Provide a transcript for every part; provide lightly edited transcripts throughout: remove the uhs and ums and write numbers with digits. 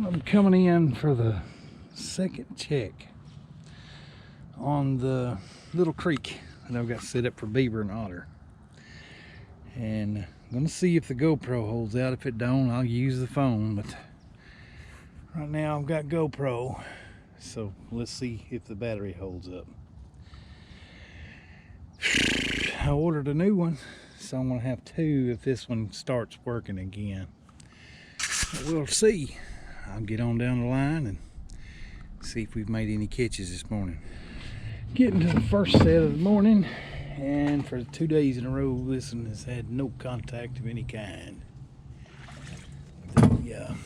I'm coming in for the second check on the little creek that I've got set up for beaver and otter. And I'm gonna see if the GoPro holds out. If it don't, I'll use the phone. But right now I've got GoPro, so let's see if the battery holds up. I ordered a new one, so I'm gonna have two if this one starts working again. But we'll see. I'll get on down the line and see if we've made any catches this morning. Getting to the first set of the morning, and for 2 days in a row this one has had no contact of any kind. The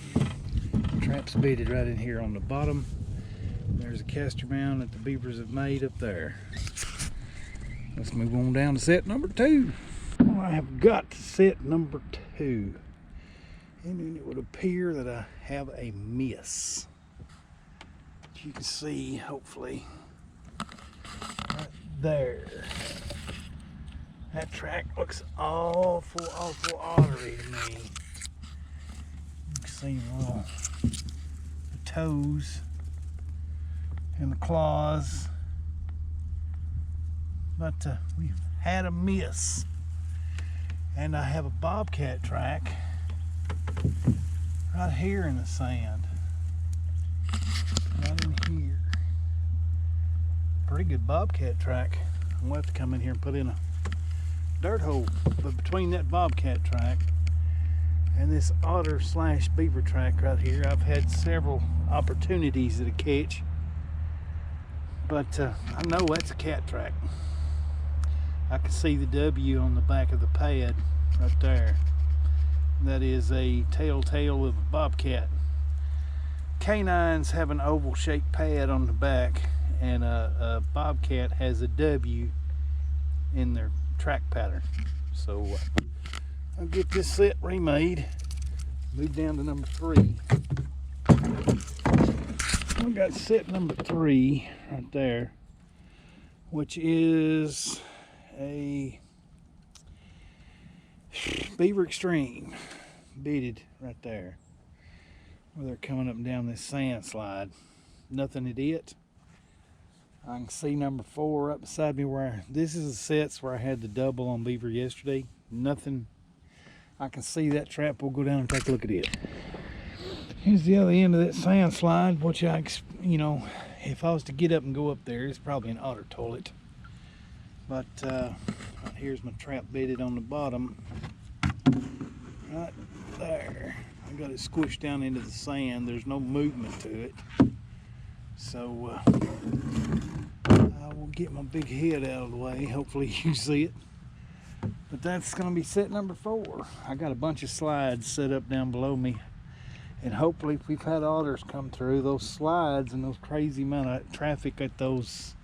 trap's bedded right in here on the bottom. There's a castor mound that the beavers have made up there. Let's move on down to set number 2. Well, I have got to set number 2, and then it would appear that I have a miss. As you can see, hopefully, right there. That track looks awful ottery to me. You can see the toes and the claws. But we've had a miss. And I have a bobcat track right here in the sand. Right in here. Pretty good bobcat track. I'm gonna have to come in here and put in a dirt hole. But between that bobcat track and this otter / beaver track right here, I've had several opportunities at a catch. But I know that's a cat track. I can see the W on the back of the pad right there. That is a telltale of a bobcat. Canines have an oval shaped pad on the back, and a bobcat has a W in their track pattern. So I'll get this set remade. Move down to number 3. I've got set number 3 right there, which is a Beaver Extreme, bedded right there, where they're coming up and down this sand slide. Nothing at it. I can see number 4 right beside me, where this is the sets where I had the double on beaver yesterday. Nothing. I can see that trap. We'll go down and take a look at it. Here's the other end of that sand slide, which you know, if I was to get up and go up there, it's probably an otter toilet. But here's my trap bedded on the bottom, right there. I got it squished down into the sand. There's no movement to it. So I will get my big head out of the way. Hopefully you see it. But that's going to be set number 4. I got a bunch of slides set up down below me. And hopefully if we've had otters come through, those slides and those crazy amount of traffic at those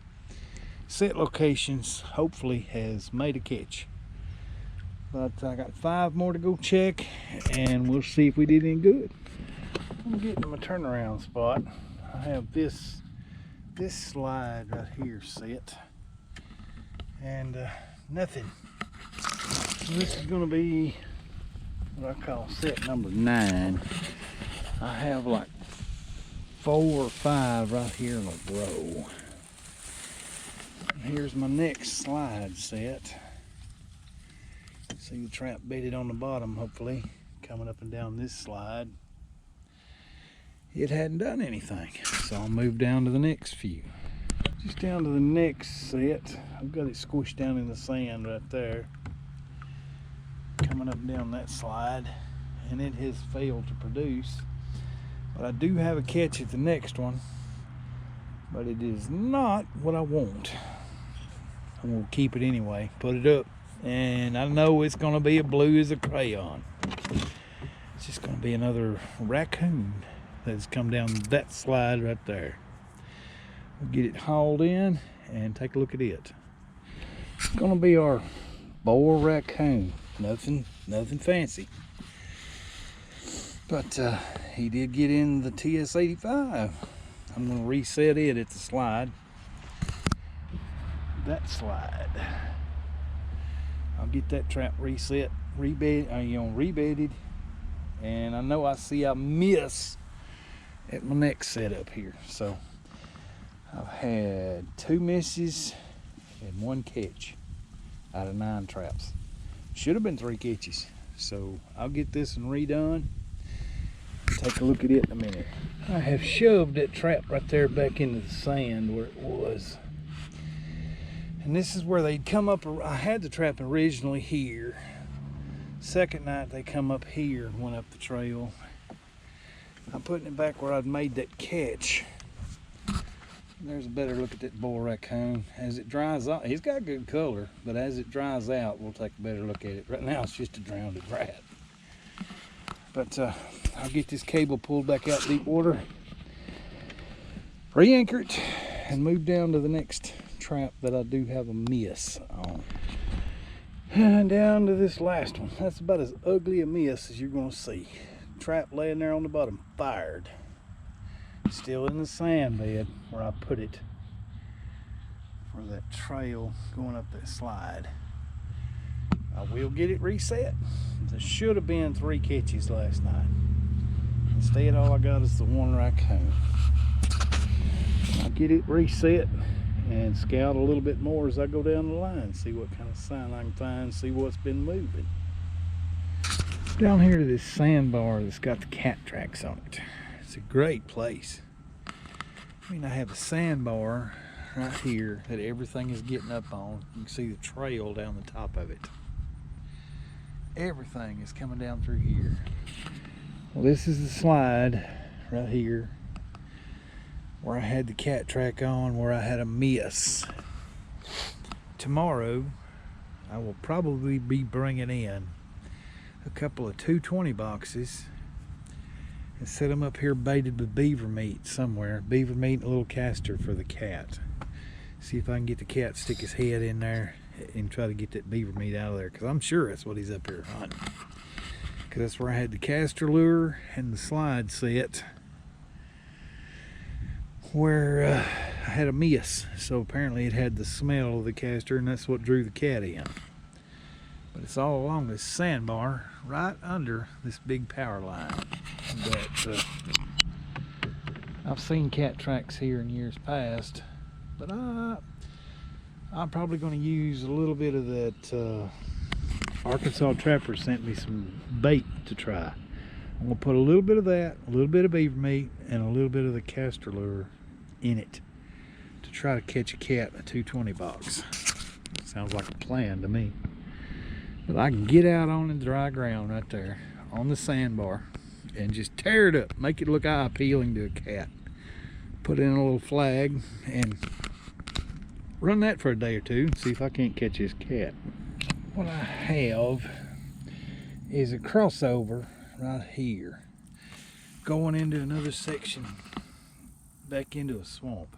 set locations hopefully has made a catch. But I got 5 more to go check, and we'll see if we did any good. I'm getting to my turnaround spot. I have this slide right here set, and nothing. So this is going to be what I call set number 9. I have like 4 or 5 right here in a row. Here's my next slide set. See the trap bedded on the bottom, hopefully, coming up and down this slide. It hadn't done anything, so I'll move down to the next few. Just down to the next set. I've got it squished down in the sand right there, coming up and down that slide, and it has failed to produce. But I do have a catch at the next one, but it is not what I want. I'm gonna keep it anyway, put it up, and I know it's gonna be a blue as a crayon. It's just gonna be another raccoon that's come down that slide right there. We'll get it hauled in and take a look at it. It's gonna be our boar raccoon. Nothing fancy. But he did get in the TS85. I'm gonna reset it at the slide. That slide. I'll get that trap reset, rebedded, and I know I see a miss at my next setup here. So I've had 2 misses and 1 catch out of 9 traps. Should have been 3 catches. So I'll get this one redone. Take a look at it in a minute. I have shoved that trap right there back into the sand where it was. And this is where they'd come up. I had the trap originally here. Second night they come up here and went up the trail. I'm putting it back where I'd made that catch. There's a better look at that bull raccoon. As it dries out, he's got good color, but as it dries out, we'll take a better look at it. Right now it's just a drowned rat. But I'll get this cable pulled back out deep water, re-anchor it, and move down to the next trap that I do have a miss on. And down to this last one. That's about as ugly a miss as you're going to see. Trap laying there on the bottom, fired. Still in the sand bed where I put it for that trail going up that slide. I will get it reset. There should have been 3 catches last night. Instead, all I got is the 1 raccoon. I'll get it reset and scout a little bit more as I go down the line, see what kind of sign I can find, see what's been moving. Down here to this sandbar that's got the cat tracks on it. It's a great place. I mean, I have a sandbar right here that everything is getting up on. You can see the trail down the top of it. Everything is coming down through here. Well, this is the slide right here where I had the cat track on, where I had a miss. Tomorrow, I will probably be bringing in a couple of 220 boxes and set them up here baited with beaver meat somewhere. Beaver meat and a little castor for the cat. See if I can get the cat to stick his head in there and try to get that beaver meat out of there, because I'm sure that's what he's up here hunting. Because that's where I had the castor lure and the slide set, where I had a miss. So apparently it had the smell of the castor, and that's what drew the cat in. But it's all along this sandbar right under this big power line that I've seen cat tracks here in years past, but I'm probably going to use a little bit of that Arkansas Trapper sent me some bait to try. I'm going to put a little bit of that, a little bit of beaver meat, and a little bit of the castor lure in it to try to catch a cat in a 220 box. Sounds like a plan to me. But I can get out on the dry ground right there on the sandbar and just tear it up, make it look eye appealing to a cat. Put in a little flag and run that for a day or two and see if I can't catch this cat. What I have is a crossover right here going into another section back into a swamp.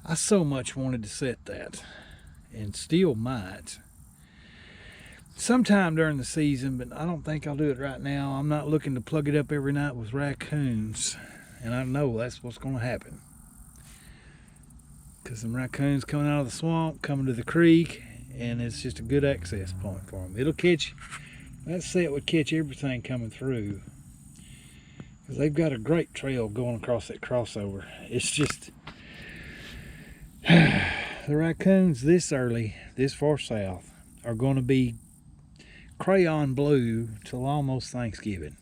I so much wanted to set that, and still might sometime during the season, but I don't think I'll do it right now. I'm not looking to plug it up every night with raccoons, and I know that's what's going to happen, because some raccoons coming out of the swamp, coming to the creek, and it's just a good access point for them. It'll catch, that set would catch everything coming through, because they've got a great trail going across that crossover. It's just the raccoons this early, this far south, are going to be crayon blue till almost Thanksgiving.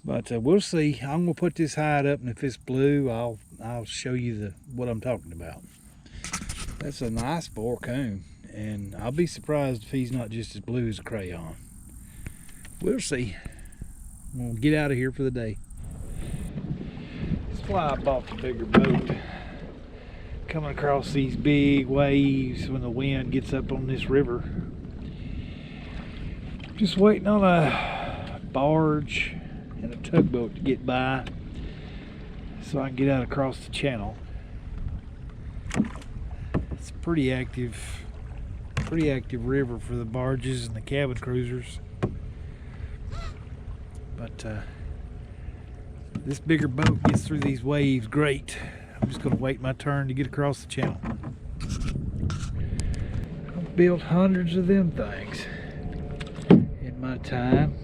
But we'll see. I'm gonna put this hide up, and if it's blue, I'll show you what I'm talking about. That's a nice boar coon, and I'll be surprised if he's not just as blue as a crayon. We'll see. I'm gonna get out of here for the day. That's why I bought the bigger boat. Coming across these big waves when the wind gets up on this river. Just waiting on a barge and a tugboat to get by so I can get out across the channel. It's a pretty active river for the barges and the cabin cruisers. But this bigger boat gets through these waves great. I'm just going to wait my turn to get across the channel. I've built hundreds of them things in my time.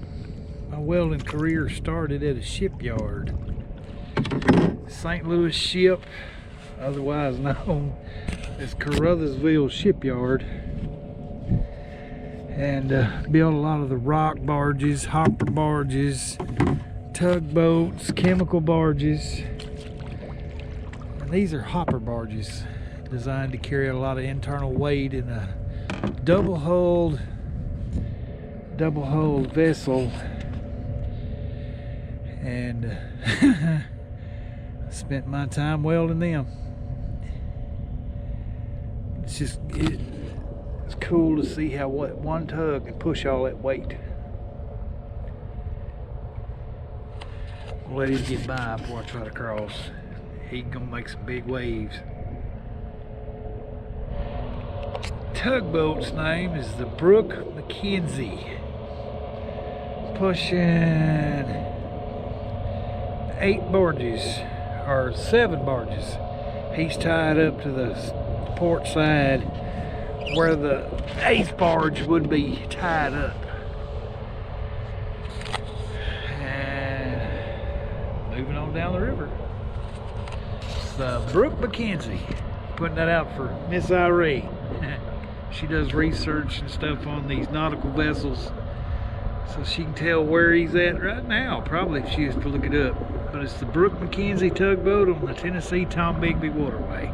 My welding career started at a shipyard. St. Louis ship, otherwise known as Caruthersville Shipyard, and built a lot of the rock barges, hopper barges, tugboats, chemical barges. And these are hopper barges designed to carry a lot of internal weight in a double-hulled vessel. And spent my time welding them. It's cool to see how one tug can push all that weight. I'll let him get by before I try to cross. He's gonna make some big waves. Tugboat's name is the Brook Mackenzie. Pushing 8 barges, or 7 barges. He's tied up to the port side where the 8th barge would be tied up. And moving on down the river. It's the Brook Mackenzie. Putting that out for Miss Irene. She does research and stuff on these nautical vessels, so she can tell where he's at right now, probably, if she was to look it up. But it's the Brook Mackenzie tugboat on the Tennessee Tom Bigby Waterway.